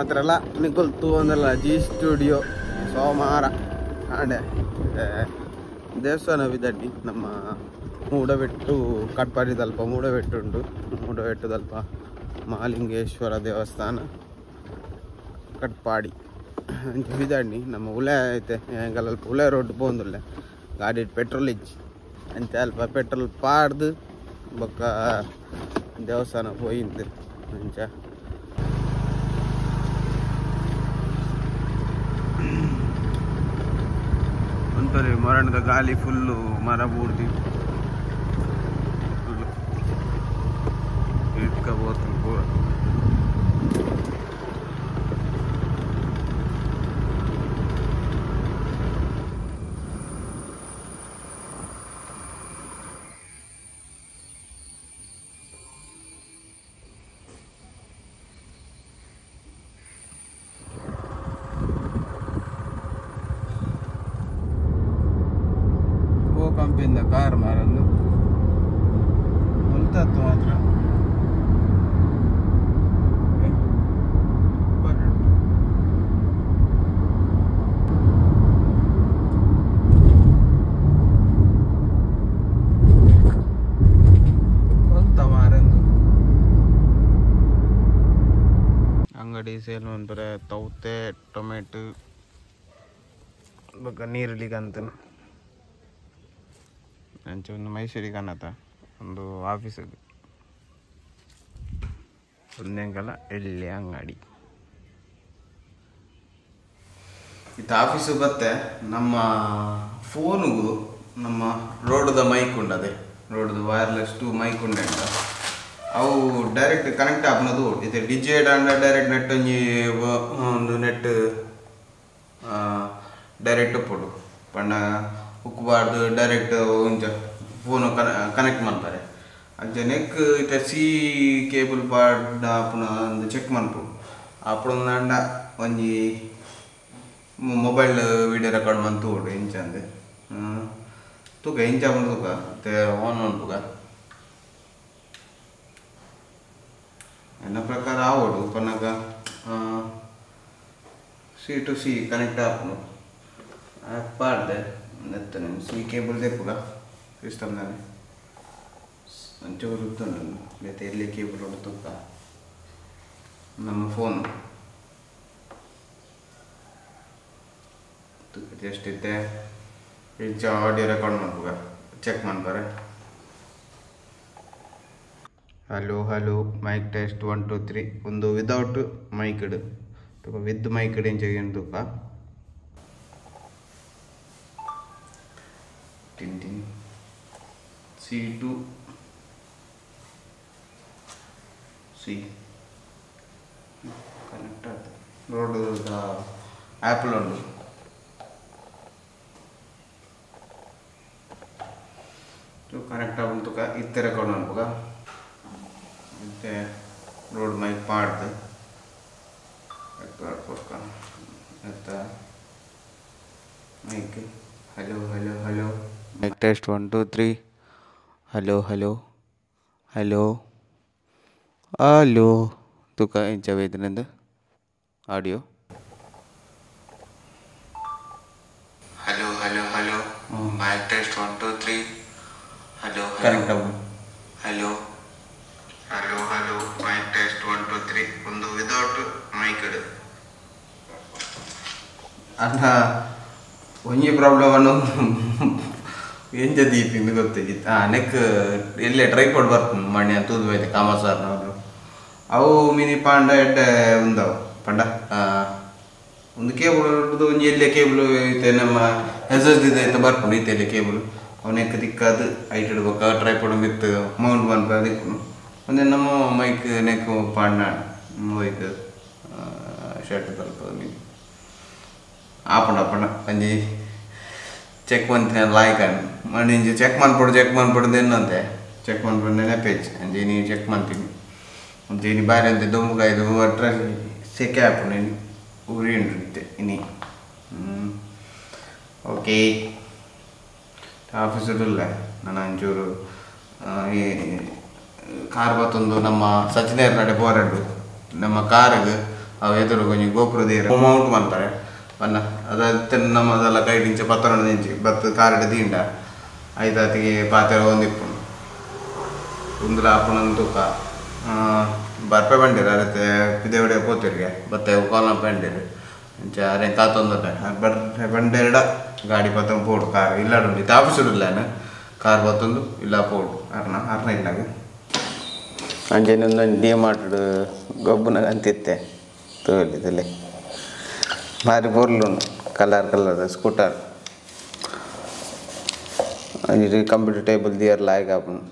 ಮಾತ್ರ ಅಲ್ಲ ನಿಕೊಲ್ತು ಒಂದಲ್ಲ ಜಿ ಸ್ಟುಡಿಯೋ ಸೋಮವಾರ ಕಾಂಡೆ ದೇವಸ್ಥಾನ ವಿದಡ್ಡಿ ನಮ್ಮ ಮೂಡಬೆಟ್ಟು ಕಟ್ಪಾಡಿ ತಲ್ಪ ಮೂಡಬೆಟ್ಟು ಉಂಟು ಮೂಡಬೆಟ್ಟು ತಲ್ಪ ಮಹಾಲಿಂಗೇಶ್ವರ ದೇವಸ್ಥಾನ ಕಟ್ಪಾಡಿ ವಿದಡ್ಡಿ ನಮ್ಮ ಉಲೆ ಐತೆ ಹೆಂಗಲ್ಲ ಅಲ್ಪ ಉಲೆ ರೋಡ್ ಪೋಂದುಲ್ಲೆ ಗಾಡಿ ಪೆಟ್ರೋಲ್ ಇಜ್ಜಿ ಅಂಚೆ ಅಲ್ಪ ಪೆಟ್ರೋಲ್ ಪಾಡ್ದು ಬೊಕ್ಕ ದೇವಸ್ಥಾನ ಹೋಯಿಂದು ಅಂಚ ಒಂಥರ ಮರಣದ ಗಾಳಿ ಫುಲ್ಲು ಮರ ಬೂಡ್ದು ಫುಲ್ಲು ಇಟ್ಕೋಬೋದು ಪೂರ ಕಂಪಿಂದ ಕಾರ್ ಮಾರನ್ನು ಉಲ್ತತ್ತು ಮಾತ್ರ ಉಲ್ತ ಮಾರಂದು ಅಂಗಡಿ ಸೇಲ್ ಅಂತಾರೆ ತೌತೆ ಟೊಮೆಟೊ ಬೊಕ್ಕ ನೀರುಳ್ಳಿಗಂತ ಅಂಚೆ ಒಂದು ಮೈಸೂರಿಗೆ ಅನ್ನತ್ತ ಒಂದು ಆಫೀಸಿಗೆ ಒಂದೇಂಕಲ್ಲ ಎಳ್ಳೆ ಅಂಗಡಿ ಇದು ಆಫೀಸು ಬತ್ತೆ ನಮ್ಮ ಫೋನಿಗೂ ನಮ್ಮ ರೋಡ್ದ ಮೈಕ್ ಉಂಡದೆ ರೋಡ್ದು ವೈರ್ಲೆಸ್ ಟು ಮೈಕ್ ಉಂಡೆ ಅಂತ ಅವು ಡೈರೆಕ್ಟ್ ಕನೆಕ್ಟ್ ಆಪ್ನದು ಇದು ಡಿಜೆಡ್ ಅಂಡ ಡೈರೆಕ್ಟ್ ನೆಟ್ ಒಂದು ನೆಟ್ ಡೈರೆಕ್ಟ್ ಪೋಡು ಪಂಡ ಉಕ್ಕಬಾರ್ದು ಡೈರೆಕ್ಟ್ ಒಂಚ ಫೋನು ಕನೆಕ್ಟ್ ಮಾಡ್ತಾರೆ ಅಂಚೆ ನೆಕ್ ಇತ್ತ ಸಿ ಕೇಬಲ್ ಪಾಡ್ ಆಪುನ ಒಂದು ಚೆಕ್ ಮಾಡ್ಬೋದು ಅಪ್ಪುಡು ಅಂಡ ಒಂಜಿ ಮೊಬೈಲ್ ವಿಡಿಯೋ ರೆಕಾರ್ಡ್ ಮಂತು ಓಡು ಇಂಚ ಅಂದೆ ತೂಕ ಇಂಚ ಬಂದು ತೂಕ ಮತ್ತೆ ಆನ್ ಉಂಟುಗ ನನ್ನ ಪ್ರಕಾರ ಆವೋಡು ಪನ್ನಗ ಸಿ ಟು ಸಿ ಕನೆಕ್ಟ್ ಆಪುನು ಪಾಡ್ದೆ ನೆತ್ತನೆ ಸಿ ಕೇಬಲ್ ತೆಪ್ಪುಗ ಸಿಸ್ಟಮ್ದಾನೆ ಒಂಚೂರು ಉತ್ತುಂಡು ಮತ್ತೆ ಎಲ್ಲಿ ಕೇಬಲ್ ಉಂಟು ತುಕ್ಕ ನಮ್ಮ ಫೋನ್ ಜಸ್ಟ್ ಇತ್ತೆ ಇಂಚ ಆಡಿಯೋ ರೆಕಾರ್ಡ್ ಮಾಡ್ಬೋಗ ಚೆಕ್ ಮಾಡ್ಬಾರೆ ಹಲೋ ಹಲೋ ಮೈಕ್ ಟೆಸ್ಟ್ 1 2 3 ಒಂದು ವಿದೌಟ್ ಮೈಕ್ ಇಡು ತುಕ ವಿತ್ ಮೈಕ್ ಇಡು ಇಂಚ ಏನು ತುಕ ಟಿನ್ C2 C ಕನೆಕ್ಟ್ ಆಯ್ತು ರೋಡ್ ಆ್ಯಪಲ್ ಉಂಟು ಕನೆಕ್ಟ್ ಆಗುಂಟು ಇತ್ತೆ ರೆಕಾರ್ಡ್ ಅನ್ಬೋಗ ಮತ್ತೆ ರೋಡ್ ಮೈಕ್ ಪಾಡ್ದು ಪಕ್ಕ ಅಂತ mic hello hello hello mic test 1 2 3 hello hello hello hello ತುಕ ಇಂಚ ವೇದನಂದ audio hello hello hello mic test 1 2 3 hello connect ಆಗು hello hello hello mic test 1 2 3 ಒಂದು ವಿದೌಟ್ ಮೈಕ್ ಇಡು ಅಣ್ಣ ಒಂಜಿ ಪ್ರಾಬ್ಲಮ್ ಅನ್ನು ಎಂಜ ದೀಪಿಂದು ಗೊತ್ತಿತ್ತು ನೆಕ್ ಎಲ್ಲೇ ಟ್ರೈಪಾಡ್ ಬರ್ತದೆ ಮಣ್ಣೆ ತೂದು ಹೋಯ್ತು ಕಾಮಸಾರ್ನವರು ಅವು ಮಿನಿ ಪಾಂಡ ಎಡ್ಡ ಉಂದವು ಪಂಡ ಒಂದು ಕೇಬಲ್ ಹಿಡಿದು ಒಂಜಿ ಎಲ್ಲೇ ಕೇಬಲ್ ಐತೆ ನಮ್ಮ SSD ಐತೆ ಬರ್ಕೊಂಡು ಐತೆ ಎಲ್ಲೇ ಕೇಬಲ್ ಅವನೆಕ್ ದಿಕ್ಕದು ಐಟ್ ಇಡ್ಬೇಕು ಟ್ರೈಪಾಡ್ ಮಿತ್ತು ಮೌಂಟ್ ಬಂದು ಅದಕ್ಕೆ ಒಂದೇ ನಮ್ಮ ಮೈಕ್ ನೆಕ್ ಪಾಂಡ ಹೋಯ್ತು ಶರ್ಟ್ ತಲುಪದು ಮೀನು ಆಪಣ ಒಂಜಿ ಚೆಕ್ ಮಾಡ್ತೀನಿ ಲಾಯ್ಕನ್ ಮಾಡಿ ಚೆಕ್ ಮಾಡ್ಬಿಡ್ದು ಏನಂತೆ ಚೆಕ್ ಮಾಡ್ಬಿಟ್ಟು ನೆನಪೇಜ್ ಅಂಜಿ ನೀವು ಚೆಕ್ ಮಾಡ್ತೀನಿ ಅಂಜಿ ನೀ ಬಾರಿ ಅಂತೆ ದೊಂಬುಗಾಯ್ದು ಅಟ್ರ ಸೆಕೆ ಹಾಪು ನೀನು ಉರಿ ಉಂಟು ಇನ್ನಿ ಓಕೆ ಆಫೀಸಲ್ಲ ನಾನು ಒಂಚೂರು ಈ ಕಾರ್ ಬತ್ತೊಂದು ನಮ್ಮ ಸಚಿನೇರ್ ನಡೆ ಬೋರಡ್ಡು ನಮ್ಮ ಕಾರ್ಗೆ ಅವು ಎದುರು ಕೊಂಚ ಗೋಪುರದೇರು ಮೌಂಟ್ ಮಾಡ್ತಾರೆ ಬನ್ನ ಅದ ನಮ್ಮದೆಲ್ಲ ಕೈಟಿಂಚ 11 ಇಂಚಿ ಬತ್ತು ಕಾರಡೆ ದಿಂಡ ಐದಾತಿಗೆ ಪಾತ್ರೆ ಒಂದಿಪ್ಪುಂಡು ಉಂದುಲ ಆಪುಣಂದು ತೂಕ ಬರ್ಪೆ ಬಂಡಿರು ಅದಕ್ಕೆ ಪಿದೇವಡೆ ಪೋತಿರ್ಗೆ ಬತ್ತೆ ಕಾಲಂ ಬಂಡಿರು ಇಂಚ ಅರೆ ಕಾತೊಂದಟ ಬರ್ಪೆ ಬಂಡೆರಡ ಗಾಡಿ ಪತ್ತೊಂದು ಪೋಡು ಕಾರ್ ಇಲ್ಲಾಡುಂಡು ತಾಪಿಸುಡಿಲ್ಲಾನ ಕಾರ್ ಬತ್ತೊಂದು ಇಲ್ಲ ಪೋಡು ಅರ್ನ ಇಲ್ಲಾಗ ಅಂಜನೊಂದು ಡಿ ಮಾರ್ಟ್ ಗೊಬ್ಬನಾಗ ಅಂತಿತ್ತೆ ತೋಲಿದಲ್ಲಿ ಭಾರಿ ಬೋರ್ಲುಂಡು ಕಲರ್ ಸ್ಕೂಟರ್ ಇದು ಕಂಪ್ಯೂಟರ್ ಟೇಬಲ್ ದಿಯರ್ ಲಾಯ್ಕ್ ಆಪುಂಡು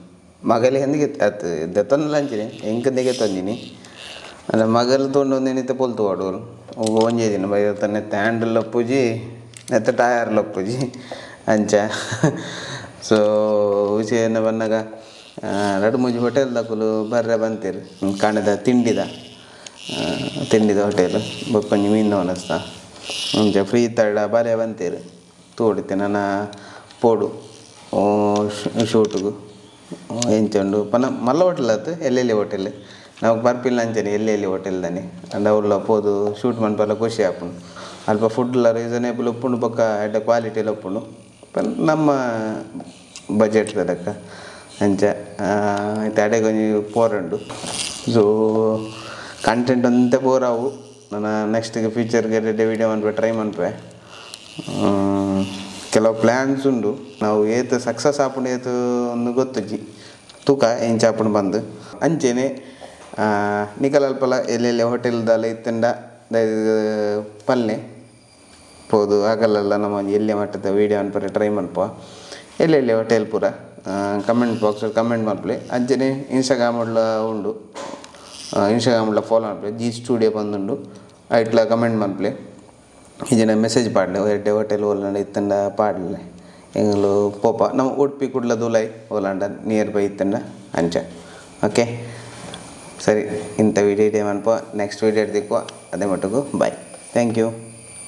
ಮಗಲಿ ಹೆಂದಿಗೆ ಅದು ದೆತ್ತೊಂದು ಅಂಚಿನಿ ಎಂಕಂದಿಗೆ ತಂದಿನಿ ಅಲ್ಲ ಮಗಲು ತೊಗೊಂಡು ಒಂದು ಏನಿತ್ತೆ ಪೊಲ್ತು ವಾಡೋರು ಒಂಜೇ ದಿನ ಬೈತ ನೆತ್ತ ಹ್ಯಾಂಡಲ್ ಲಪ್ಪುಜಿ ನೆತ್ತ ಟಯರ್ ಲಪ್ಪುಜಿ ಅಂಚ ಸೊ ವಿಷಯ ಬಂದಾಗ 2-3 ಹೋಟೆಲ್ ದಕ್ಕಲು ಬರ್ರೆ ಬಂತೀರಿ ಕಾಣದ ತಿಂಡಿದ ಹೋಟೆಲ್ ಬೊಕ್ಕೊಂಜಿ ಮೀನು ಅನಿಸ್ತಾ ಮುಂಚೆ ಫ್ರೀ ತಡ ಬರೇ ಬಂತೀರಿ ತೋಡಿತೆ ನನ್ನ ಪೋಡು ಶೂಟಿಗೂ ಎಂಚುಂಡು ಪನ ಮಲ್ಲ ಹೋಟೆಲ್ ಆಯ್ತು ಎಲ್ಲೆಲ್ಲಿ ಹೋಟೆಲ್ ನಾವು ಬರ್ಪಿಲ್ಲ ಅಂಚನೆ ಎಲ್ಲೆಲ್ಲಿ ಹೋಟೆಲ್ದಾನೆ ಅಂಡ್ ಅವ್ಲ ಪೋದು ಶೂಟ್ ಮನ್ಪಲ್ಲ ಖುಷಿ ಆಪುಂಡು ಅಲ್ಪ ಫುಡ್ಲ ರೀಸನೇಬಲ್ ಉಪ್ಪುಂಡು ಬೊಕ್ಕ ಎಡ್ಡೆ ಕ್ವಾಲಿಟಿಲಿ ಉಪ್ಪುಂಡು ನಮ್ಮ ಬಜೆಟ್ ಲೆಕ್ಕ ಅಂಚ ಆಯ್ತು ಅಡೆಗೆ ಒಂಜಿ ಪೋರಂಡು ಸೊ ಕಂಟೆಂಟ್ ಅಂತೆ ಬೋರಾವು ನಾನು ನೆಕ್ಸ್ಟಿಗೆ ಫ್ಯೂಚರ್ಗೆ ವಿಡಿಯೋ ಮನ್ಪೆ ಟ್ರೈ ಮನ್ಪೆ ಕೆಲವು ಪ್ಲ್ಯಾನ್ಸ್ ಉಂಡು ನಾವು ಏತು ಸಕ್ಸಸ್ ಆಪುಂಡು ಏತು ಒಂದು ಗೊತ್ತುಜ್ಜಿ ತೂಕ ಎಂಚ ಆಪುಂಡು ಬಂದು ಅಂಚೆನೆ ನಿಕಲ್ ಅಲ್ಪಲ ಎಲ್ಲೆಲ್ಲಿ ಹೋಟೆಲ್ದಲ್ಲ ಇತ್ತಂಡ ಪಲ್ಲೆ ಪೋದು ಆಗಲ್ಲ ನಮ್ಮ ಎಲ್ಲೆ ಮಟ್ಟದ ವೀಡಿಯೋ ಅನ್ಪರೆ ಟ್ರೈ ಮನ್ಪ ಎಲ್ಲೆಲ್ಲಿ ಹೋಟೆಲ್ ಪೂರ ಕಮೆಂಟ್ ಬಾಕ್ಸ್ ಕಮೆಂಟ್ ಮನ್ಪಲೆ ಅಂಚನೆ ಇನ್ಸ್ಟಾಗ್ರಾಮ್ಲ ಉಂಡು ಇನ್ಸ್ಟಾಗ್ರಾಮ್ಲ ಫಾಲೋ ಮನ್ಪಲೆ ಜಿ ಸ್ಟುಡಿಯೋ ಬಂದುಂಡು ಐಟ್ಲ ಕಮೆಂಟ್ ಮನ್ಪಲೆ ಇದನ್ನ ಮೆಸೇಜ್ ಪಾಡ್ಲೆ ಎಡ್ಡೆ ಹೋಟೆಲ್ ಓಲಾಂಡ ಇತ್ತಂಡ ಪಾಡ್ಲೆ ಎಂಗ್ಲು ಪೋಪ ನಮ್ಮ ಉಡುಪಿ ಕುಡ್ಲ ದೂಲೈ ಓಲಾಂಡ ನಿಯರ್ ಬೈ ಇತ್ತಂಡ ಅಂಚ ಓಕೆ ಸರಿ ಇಂಥ ವಿಡಿಯೋ ಇದೆ ಮನ್ಪ ನೆಕ್ಸ್ಟ್ ವಿಡಿಯೋ ಇಡ್ದಿಕ್ಕೋ ಅದೇ ಮಟ್ಟಿಗೂ ಬಾಯ್ ಥ್ಯಾಂಕ್ ಯು